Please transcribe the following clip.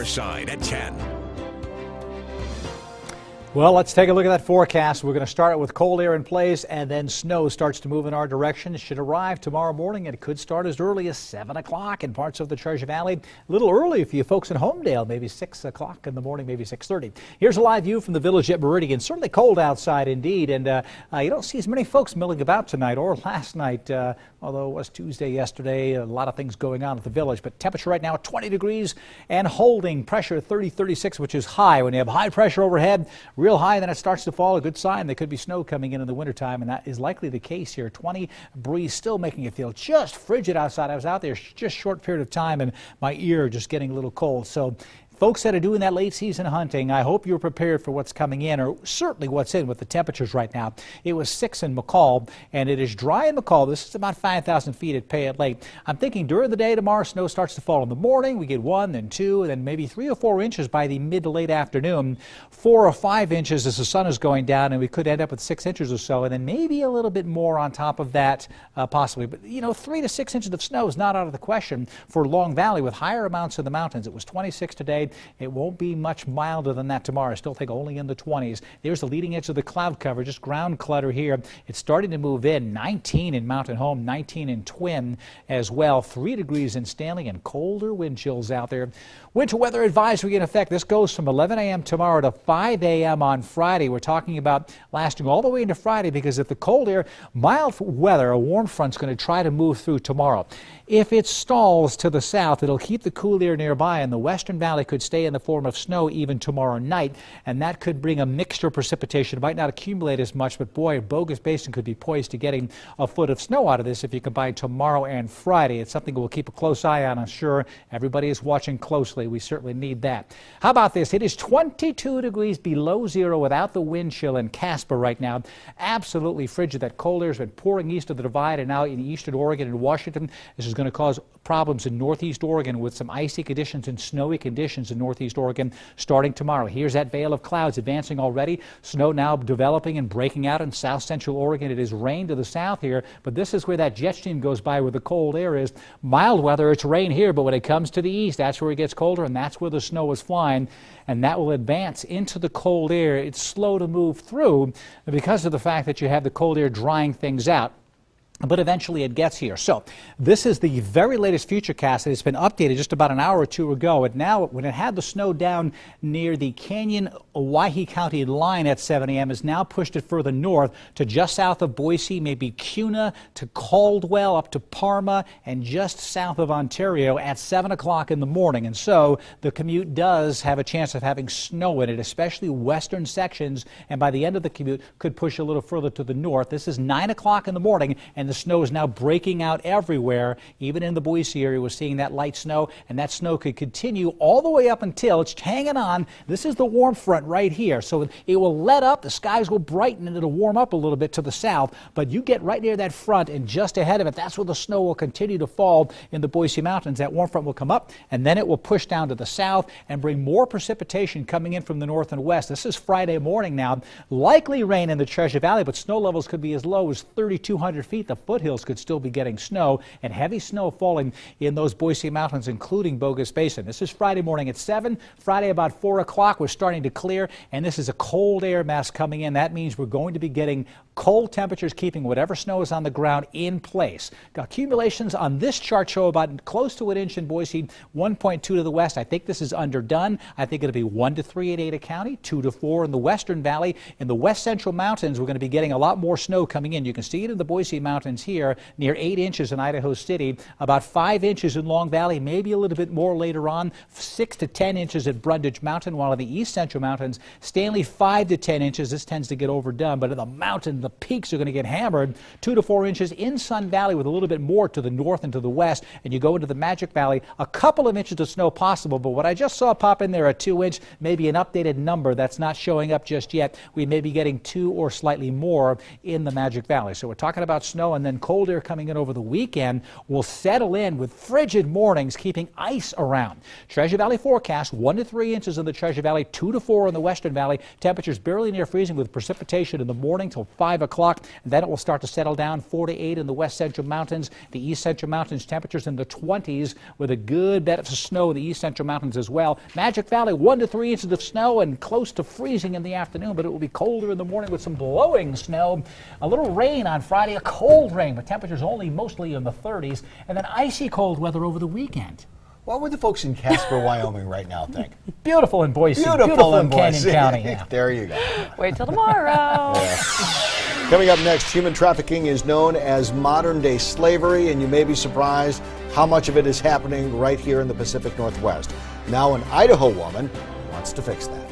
North Side at 10. Well, let's take a look at that forecast. We're going to start with cold air in place, and then snow starts to move in our direction. It should arrive tomorrow morning, and it could start as early as 7 o'clock in parts of the Treasure Valley. A little early for you folks in Homedale, maybe 6 o'clock in the morning, maybe 6:30. Here's a live view from the village at Meridian. Certainly cold outside indeed, and you don't see as many folks milling about tonight or last night, although it was Tuesday yesterday. A lot of things going on at the village, but temperature right now 20 degrees and holding. Pressure 30-36, which is high. When you have high pressure overhead, real high, then it starts to fall. A good sign. There could be snow coming in the wintertime, and that is likely the case here. 20 breeze still making it feel just frigid outside. I was out there just a short period of time, and my ear just getting a little cold. So folks that are doing that late season hunting, I hope you're prepared for what's coming in, or certainly what's in with the temperatures right now. It was 6 in McCall, and it is dry in McCall. This is about 5,000 feet at Payette Lake. I'm thinking during the day tomorrow, snow starts to fall in the morning. We get 1, then 2, and then maybe 3 or 4 inches by the mid to late afternoon. 4 or 5 inches as the sun is going down, and we could end up with 6 inches or so, and then maybe a little bit more on top of that possibly. But, 3 to 6 inches of snow is not out of the question for Long Valley with higher amounts in the mountains. It was 26 today. It won't be much milder than that tomorrow. I still think only in the 20s. There's the leading edge of the cloud cover, just ground clutter here. It's starting to move in. 19 in Mountain Home, 19 in Twin as well. 3 degrees in Stanley and colder wind chills out there. Winter weather advisory in effect. This goes from 11 a.m. tomorrow to 5 a.m. on Friday. We're talking about lasting all the way into Friday because if the cold air, mild weather, a warm front's going to try to move through tomorrow. If it stalls to the south, it'll keep the cool air nearby, and the Western Valley could stay in the form of snow even tomorrow night, and that could bring a mixture of precipitation. It might not accumulate as much, but boy, Bogus Basin could be poised to getting a foot of snow out of this if you combine tomorrow and Friday. It's something we'll keep a close eye on, I'm sure. Everybody is watching closely. We certainly need that. How about this? It is 22 degrees below zero without the wind chill in Casper right now. Absolutely frigid. That cold air has been pouring east of the divide and now in eastern Oregon and Washington. This is going to cause problems in northeast Oregon with some icy conditions and snowy conditions in northeast Oregon starting tomorrow. Here's that veil of clouds advancing already. Snow now developing and breaking out in south central Oregon. It is rain to the south here, but this is where that jet stream goes by where the cold air is. Mild weather, it's rain here, but when it comes to the east, that's where it gets colder, and that's where the snow is flying, and that will advance into the cold air. It's slow to move through because of the fact that you have the cold air drying things out. But eventually it gets here. So this is the very latest futurecast. It's been updated just about an hour or two ago. And now when it had the snow down near the Canyon-Owyhee County line at 7 a.m. has now pushed it further north to just south of Boise, maybe Kuna to Caldwell, up to Parma, and just south of Ontario at 7 o'clock in the morning. And so the commute does have a chance of having snow in it, especially western sections. And by the end of the commute could push a little further to the north. This is 9 o'clock in the morning, and the snow is now breaking out everywhere. Even in the Boise area, we're seeing that light snow, and that snow could continue all the way up until it's hanging on. This is the warm front right here. So it will let up, the skies will brighten, and it'll warm up a little bit to the south. But you get right near that front, and just ahead of it, that's where the snow will continue to fall in the Boise Mountains. That warm front will come up, and then it will push down to the south and bring more precipitation coming in from the north and west. This is Friday morning now. Likely rain in the Treasure Valley, but snow levels could be as low as 3,200 feet. The foothills could still be getting snow, and heavy snow falling in those Boise Mountains, including Bogus Basin. This is Friday morning at 7. Friday about 4 o'clock, we're starting to clear, and this is a cold air mass coming in. That means we're going to be getting cold temperatures, keeping whatever snow is on the ground in place. Accumulations on this chart show about close to an inch in Boise, 1.2 to the west. I think this is underdone. I think it'll be 1 to 3 in Ada County, 2 to 4 in the Western Valley. In the west central mountains, we're going to be getting a lot more snow coming in. You can see it in the Boise Mountains here, near 8 inches in Idaho City, about 5 inches in Long Valley, maybe a little bit more later on, 6 to 10 inches at Brundage Mountain, while in the east central mountains, Stanley 5 to 10 inches. This tends to get overdone, but in the mountain, the peaks are going to get hammered. 2 to 4 inches in Sun Valley with a little bit more to the north and to the west, and you go into the Magic Valley, a couple of inches of snow possible, but what I just saw pop in there, a 2-inch, maybe an updated number that's not showing up just yet. We may be getting 2 or slightly more in the Magic Valley. So we're talking about snow snow, and then cold air coming in over the weekend will settle in with frigid mornings, keeping ice around. Treasure Valley forecast 1 to 3 inches in the Treasure Valley, 2 to 4 in the Western Valley. Temperatures barely near freezing with precipitation in the morning till 5 o'clock. And then it will start to settle down 4 to 8 in the West Central Mountains. The East Central Mountains temperatures in the 20s with a good bit of snow in the East Central Mountains as well. Magic Valley 1 to 3 inches of snow and close to freezing in the afternoon, but it will be colder in the morning with some blowing snow. A little rain on Friday, a cold rain, but temperatures only mostly in the 30s, and then icy cold weather over the weekend. What would the folks in Casper, Wyoming right now think? Beautiful in Boise. Beautiful in Canyon County. Yeah. There you go. Wait till tomorrow. Coming up next, human trafficking is known as modern-day slavery, and you may be surprised how much of it is happening right here in the Pacific Northwest. Now an Idaho woman wants to fix that.